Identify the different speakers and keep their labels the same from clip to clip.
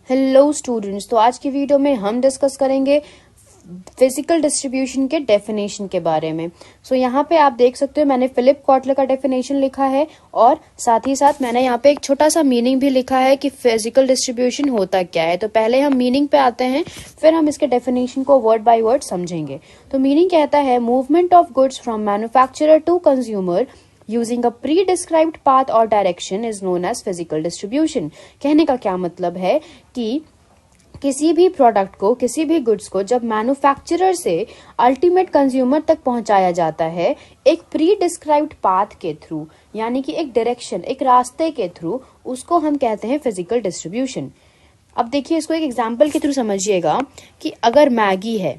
Speaker 1: Hello students, तो आज की वीडियो में हम डिस्कस करेंगे फिजिकल डिस्ट्रीब्यूशन के डेफिनेशन के बारे में। यहाँ पे आप देख सकते हो मैंने फिलिप कॉटलर का डेफिनेशन लिखा है और साथ ही साथ मैंने यहाँ पे एक छोटा सा मीनिंग भी लिखा है कि फिजिकल डिस्ट्रीब्यूशन होता क्या है। तो पहले हम मीनिंग पे आते हैं, फिर हम इसके डेफिनेशन को वर्ड बाय वर्ड समझेंगे। तो मीनिंग कहता है movement of goods from manufacturer to consumer using a pre-described path or direction is known as physical distribution। कहने का क्या मतलब है कि किसी भी प्रोडक्ट को, किसी भी गुड्स को जब मैन्युफैक्चरर से अल्टीमेट कंज्यूमर तक पहुंचाया जाता है एक प्री डिस्क्राइब्ड पाथ के थ्रू, यानी कि एक डायरेक्शन, एक रास्ते के थ्रू, उसको हम कहते हैं फिजिकल डिस्ट्रीब्यूशन। अब देखिए, इसको एक एग्जांपल के थ्रू समझिएगा कि अगर मैगी है,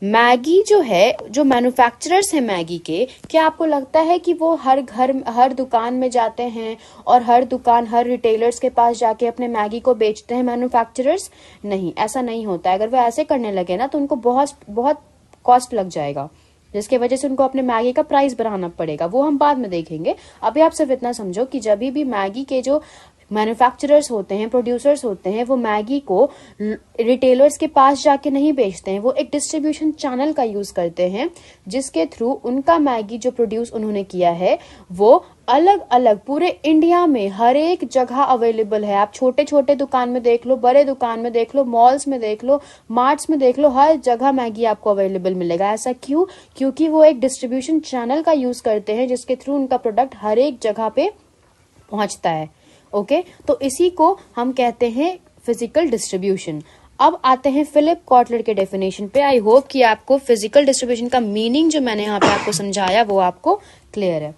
Speaker 1: मैगी जो है, जो मैन्युफैक्चरर्स हैं मैगी के, क्या आपको लगता है कि वो हर घर, हर दुकान में जाते हैं और हर दुकान, हर रिटेलर्स के पास जाके अपने मैगी को बेचते हैं मैन्युफैक्चरर्स? नहीं, ऐसा नहीं होता है। अगर वो ऐसे करने लगे ना तो उनको बहुत बहुत कॉस्ट लग जाएगा, जिसकी वजह से उनको अपने मैगी का प्राइस बढ़ाना पड़ेगा। वो हम बाद में देखेंगे। अभी आप सिर्फ इतना समझो कि जब भी मैगी के जो मैन्युफैक्चरर्स होते हैं, प्रोड्यूसर्स होते हैं, वो मैगी को रिटेलर्स के पास जाके नहीं बेचते हैं, वो एक डिस्ट्रीब्यूशन चैनल का यूज करते हैं जिसके थ्रू उनका मैगी जो प्रोड्यूस उन्होंने किया है वो अलग अलग पूरे इंडिया में हर एक जगह अवेलेबल है। आप छोटे छोटे दुकान में देख लो, बड़े दुकान में देख लो, मॉल्स में देख लो, मार्ट्स में देख लो, हर जगह मैगी आपको अवेलेबल मिलेगा। ऐसा क्यों? क्योंकि वो एक डिस्ट्रीब्यूशन चैनल का यूज करते हैं जिसके थ्रू उनका प्रोडक्ट हर एक जगह पे पहुंचता है। ओके, तो इसी को हम कहते हैं फिजिकल डिस्ट्रीब्यूशन। अब आते हैं फिलिप कॉटलर के डेफिनेशन पे। आई होप कि आपको फिजिकल डिस्ट्रीब्यूशन का मीनिंग जो मैंने यहाँ पे आपको समझाया वो आपको क्लियर है।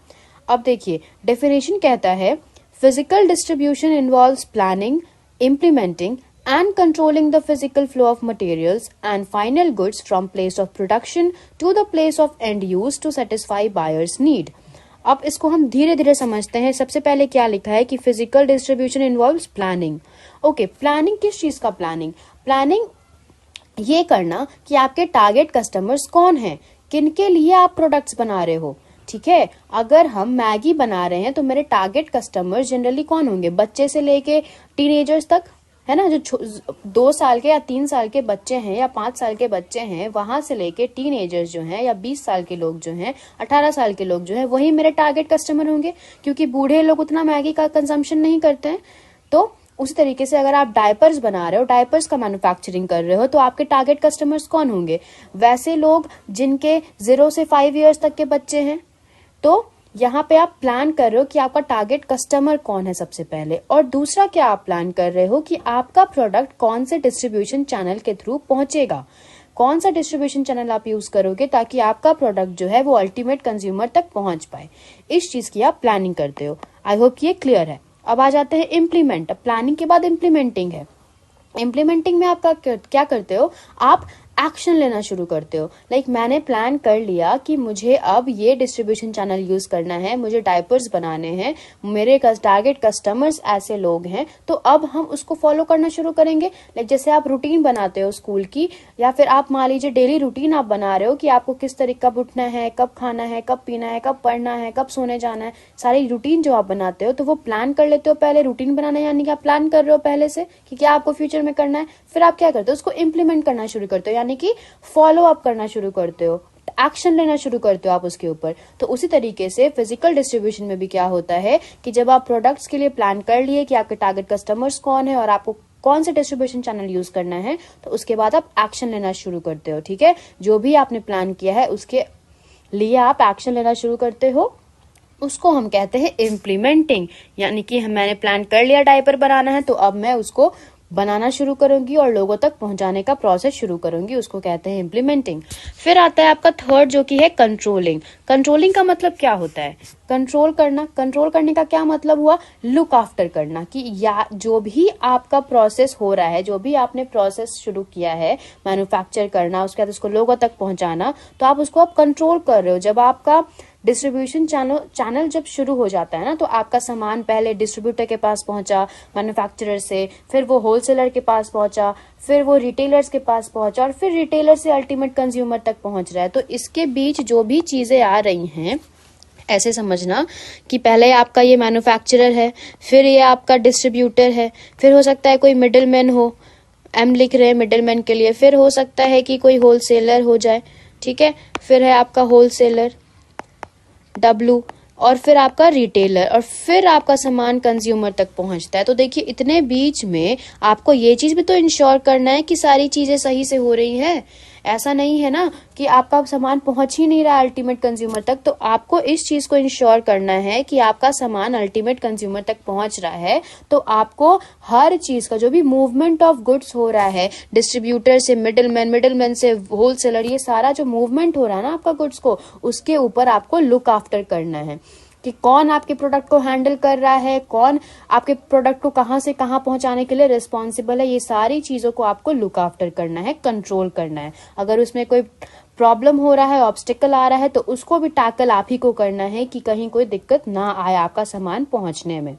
Speaker 1: अब देखिए, डेफिनेशन कहता है physical distribution involves planning, implementing and controlling the physical flow of materials and final goods from place of production to the place of end use to satisfy buyer's need। अब इसको हम धीरे धीरे समझते हैं। सबसे पहले क्या लिखा है कि physical distribution involves planning. Okay, planning किस चीज का प्लानिंग? प्लानिंग ये करना कि आपके टारगेट कस्टमर्स कौन हैं, किनके लिए आप प्रोडक्ट्स बना रहे हो। ठीक है, अगर हम मैगी बना रहे हैं तो मेरे टारगेट कस्टमर्स जनरली कौन होंगे? बच्चे से लेके टीनेजर्स तक, है ना। जो 2 साल के या 3 साल के बच्चे हैं या 5 साल के बच्चे हैं, वहां से लेके टीनेजर्स जो हैं या 20 साल के लोग जो हैं, 18 साल के लोग जो हैं, वही मेरे टारगेट कस्टमर होंगे, क्योंकि बूढ़े लोग उतना मैगी का कंजम्पशन नहीं करते हैं। तो उसी तरीके से अगर आप डायपर्स बना रहे हो, डायपर्स का मैन्युफैक्चरिंग कर रहे हो, तो आपके टारगेट कस्टमर्स कौन होंगे? वैसे लोग जिनके 0 से 5 ईयर्स तक के बच्चे हैं। तो यहाँ पे आप प्लान कर रहे हो कि आपका टारगेट कस्टमर कौन है सबसे पहले, और दूसरा क्या आप प्लान कर रहे हो कि आपका प्रोडक्ट कौन से डिस्ट्रीब्यूशन चैनल के थ्रू पहुंचेगा, कौन सा डिस्ट्रीब्यूशन चैनल आप यूज करोगे ताकि आपका प्रोडक्ट जो है वो अल्टीमेट कंज्यूमर तक पहुंच पाए। इस चीज की आप प्लानिंग करते हो। आई होप ये क्लियर है। अब आ जाते हैं इम्प्लीमेंट। प्लानिंग के बाद इम्प्लीमेंटिंग है। इम्प्लीमेंटिंग में आप क्या करते हो? आप एक्शन लेना शुरू करते हो। लाइक मैंने प्लान कर लिया कि मुझे अब ये डिस्ट्रीब्यूशन चैनल यूज करना है, मुझे डायपर्स बनाने हैं, मेरे टारगेट कस्टमर्स ऐसे लोग हैं, तो अब हम उसको फॉलो करना शुरू करेंगे। लाइक जैसे आप रूटीन बनाते हो स्कूल की, या फिर आप मान लीजिए डेली रूटीन आप बना रहे हो कि आपको किस तरीके, कब उठना है, कब खाना है, कब पीना है, कब पढ़ना है, कब सोने जाना है, सारी रूटीन जो आप बनाते हो, तो वो प्लान कर लेते हो पहले। रूटीन बनाना यानी कि आप प्लान कर रहे हो पहले से कि क्या आपको फ्यूचर में करना है। फिर आप क्या करते हो? उसको इम्प्लीमेंट करना शुरू करते हो, यानी कि फॉलो अप करना शुरू करते हो, एक्शन लेना शुरू करते हो आप उसके ऊपर। तो उसी तरीके से फिजिकल डिस्ट्रीब्यूशन में भी क्या होता है कि जब आप प्रोडक्ट्स के लिए प्लान कर लिए कि आपके टारगेट कस्टमर्स कौन है और आपको कौन सा डिस्ट्रीब्यूशन चैनल यूज करना है, तो उसके बाद आप एक्शन लेना शुरू करते हो। ठीक है, जो भी आपने प्लान किया है उसके लिए आप एक्शन लेना शुरू करते हो, उसको हम कहते हैं इम्प्लीमेंटिंग। यानी कि मैंने प्लान कर लिया डायपर बनाना है, तो अब मैं उसको बनाना शुरू करूंगी और लोगों तक पहुंचाने का प्रोसेस शुरू करूंगी, उसको कहते हैं इम्प्लीमेंटिंग। फिर आता है आपका थर्ड, जो कि है कंट्रोलिंग। कंट्रोलिंग का मतलब क्या होता है? कंट्रोल करना। कंट्रोल करने का क्या मतलब हुआ? लुक आफ्टर करना, कि या जो भी आपका प्रोसेस हो रहा है, जो भी आपने प्रोसेस शुरू किया है मैन्युफैक्चर करना, उसके बाद उसको लोगों तक पहुंचाना, तो आप उसको आप कंट्रोल कर रहे हो। जब आपका डिस्ट्रीब्यूशन चैनल जब शुरू हो जाता है ना, तो आपका सामान पहले डिस्ट्रीब्यूटर के पास पहुंचा मैन्युफैक्चरर से, फिर वो होलसेलर के पास पहुंचा, फिर वो रिटेलर्स के पास पहुंचा, और फिर रिटेलर से अल्टीमेट कंज्यूमर तक पहुंच रहा है। तो इसके बीच जो भी चीजें आ रही हैं, ऐसे समझना कि पहले आपका ये मैन्युफैक्चरर है, फिर ये आपका डिस्ट्रीब्यूटर है, फिर हो सकता है कोई मिडिल मैन हो, एम लिख रहे हैं मिडिलमैन के लिए, फिर हो सकता है कि कोई होलसेलर हो जाए, ठीक है, फिर है आपका होलसेलर डब्ल्यू, और फिर आपका रिटेलर, और फिर आपका सामान कंज्यूमर तक पहुंचता है। तो देखिए इतने बीच में आपको ये चीज भी तो इंश्योर करना है कि सारी चीजें सही से हो रही हैं। ऐसा नहीं है ना कि आपका सामान पहुंच ही नहीं रहा अल्टीमेट कंज्यूमर तक, तो आपको इस चीज को इंश्योर करना है कि आपका सामान अल्टीमेट कंज्यूमर तक पहुंच रहा है। तो आपको हर चीज का जो भी मूवमेंट ऑफ गुड्स हो रहा है, डिस्ट्रीब्यूटर से मिडिलमैन, मिडिलमैन से होलसेलर, ये सारा जो मूवमेंट हो रहा है ना आपका गुड्स को, उसके ऊपर आपको लुक आफ्टर करना है कि कौन आपके प्रोडक्ट को हैंडल कर रहा है, कौन आपके प्रोडक्ट को कहां से कहां पहुंचाने के लिए रिस्पॉन्सिबल है। ये सारी चीजों को आपको लुक आफ्टर करना है, कंट्रोल करना है। अगर उसमें कोई प्रॉब्लम हो रहा है, ऑब्स्टिकल आ रहा है, तो उसको भी टैकल आप ही को करना है कि कहीं कोई दिक्कत ना आए आपका सामान पहुंचने में।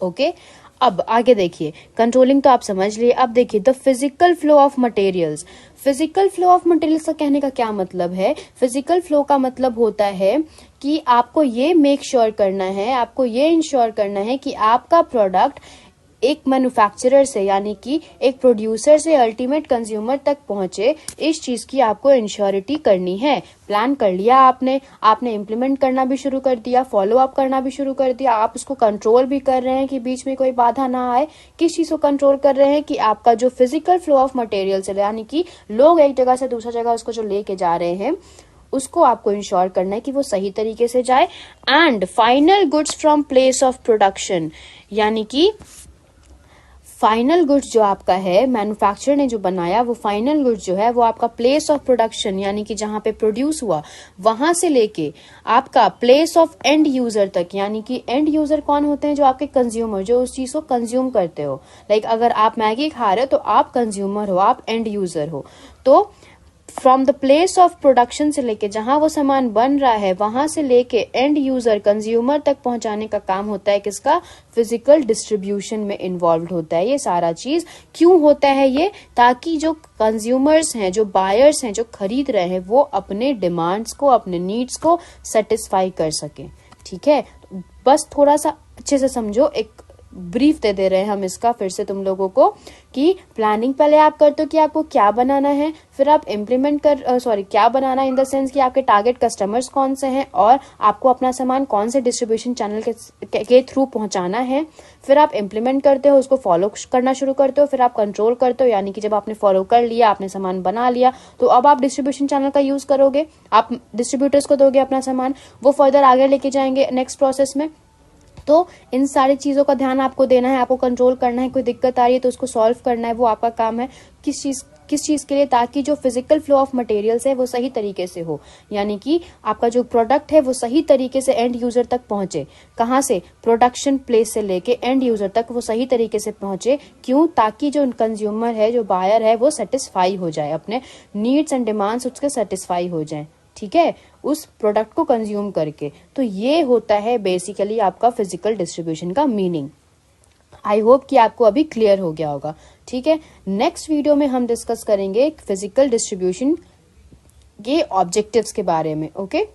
Speaker 1: ओके, अब आगे देखिए, कंट्रोलिंग तो आप समझ लिए। अब देखिए the physical flow of materials. Physical flow of materials का कहने का क्या मतलब है? फिजिकल फ्लो का मतलब होता है कि आपको ये मेक श्योर करना है, आपको ये इंश्योर करना है कि आपका प्रोडक्ट एक मैन्युफैक्चरर से, यानी कि एक प्रोड्यूसर से अल्टीमेट कंज्यूमर तक पहुंचे। इस चीज की आपको इंश्योरिटी करनी है। प्लान कर लिया आपने इम्प्लीमेंट करना भी शुरू कर दिया, फॉलो अप करना भी शुरू कर दिया, आप उसको कंट्रोल भी कर रहे हैं कि बीच में कोई बाधा ना आए। किस चीज को कंट्रोल कर रहे हैं? कि आपका जो फिजिकल फ्लो ऑफ मटेरियल्स है, यानी कि लोग एक जगह से दूसरा जगह उसको जो लेके जा रहे हैं, उसको आपको इंश्योर करना है कि वो सही तरीके से जाए। And final goods from place of production, यानी कि फाइनल गुड्स जो आपका है, मैन्युफैक्चरर ने जो बनाया, वो फाइनल गुड्स जो है वो आपका प्लेस ऑफ प्रोडक्शन, यानी कि जहां पे प्रोड्यूस हुआ, वहां से लेके आपका प्लेस ऑफ एंड यूजर तक, यानी कि एंड यूजर कौन होते हैं? जो आपके कंज्यूमर, जो उस चीज को कंज्यूम करते हो। लाइक अगर आप मैगी खा रहे हो तो आप कंज्यूमर हो, आप एंड यूजर हो। तो from the place of production से लेके जहां वो सामान बन रहा है, वहां से लेके एंड यूजर कंज्यूमर तक पहुंचाने का काम होता है किसका? फिजिकल डिस्ट्रीब्यूशन में इन्वॉल्व होता है ये सारा चीज। क्यों होता है ये? ताकि जो कंज्यूमर्स हैं, जो बायर्स हैं, जो खरीद रहे हैं, वो अपने डिमांड्स को, अपने नीड्स को सेटिस्फाई कर सके। ठीक है, बस थोड़ा सा अच्छे से समझो, एक ब्रीफ दे रहे हैं हम इसका फिर से तुम लोगों को, कि प्लानिंग पहले आप करते हो कि आपको क्या बनाना है, फिर आप इम्प्लीमेंट क्या बनाना इन द सेंस कि आपके टारगेट कस्टमर्स कौन से हैं और आपको अपना सामान कौन से डिस्ट्रीब्यूशन चैनल के थ्रू पहुंचाना है। फिर आप इम्प्लीमेंट करते हो, उसको फॉलो करना शुरू करते हो, फिर आप कंट्रोल करते हो, यानी कि जब आपने फॉलो कर लिया, आपने सामान बना लिया, तो अब आप डिस्ट्रीब्यूशन चैनल का यूज करोगे, आप डिस्ट्रीब्यूटर्स को दोगे अपना सामान, वो फर्दर आगे लेके जाएंगे नेक्स्ट प्रोसेस में। तो इन सारी चीजों का ध्यान आपको देना है, आपको कंट्रोल करना है। कोई दिक्कत आ रही है तो उसको सॉल्व करना है, वो आपका काम है। किस चीज के लिए? ताकि जो फिजिकल फ्लो ऑफ मटेरियल्स है वो सही तरीके से हो, यानी कि आपका जो प्रोडक्ट है वो सही तरीके से एंड यूजर तक पहुंचे। कहां से? प्रोडक्शन प्लेस से लेके एंड यूजर तक वो सही तरीके से पहुंचे। क्यों? ताकि जो कंज्यूमर है, जो बायर है, वो सेटिस्फाई हो जाए, अपने नीड्स एंड डिमांड्स उसके सेटिस्फाई हो जाए, ठीक है, उस प्रोडक्ट को कंज्यूम करके। तो ये होता है बेसिकली आपका फिजिकल डिस्ट्रीब्यूशन का मीनिंग। आई होप कि आपको अभी क्लियर हो गया होगा। ठीक है, नेक्स्ट वीडियो में हम डिस्कस करेंगे फिजिकल डिस्ट्रीब्यूशन के ऑब्जेक्टिव्स के बारे में। ओके।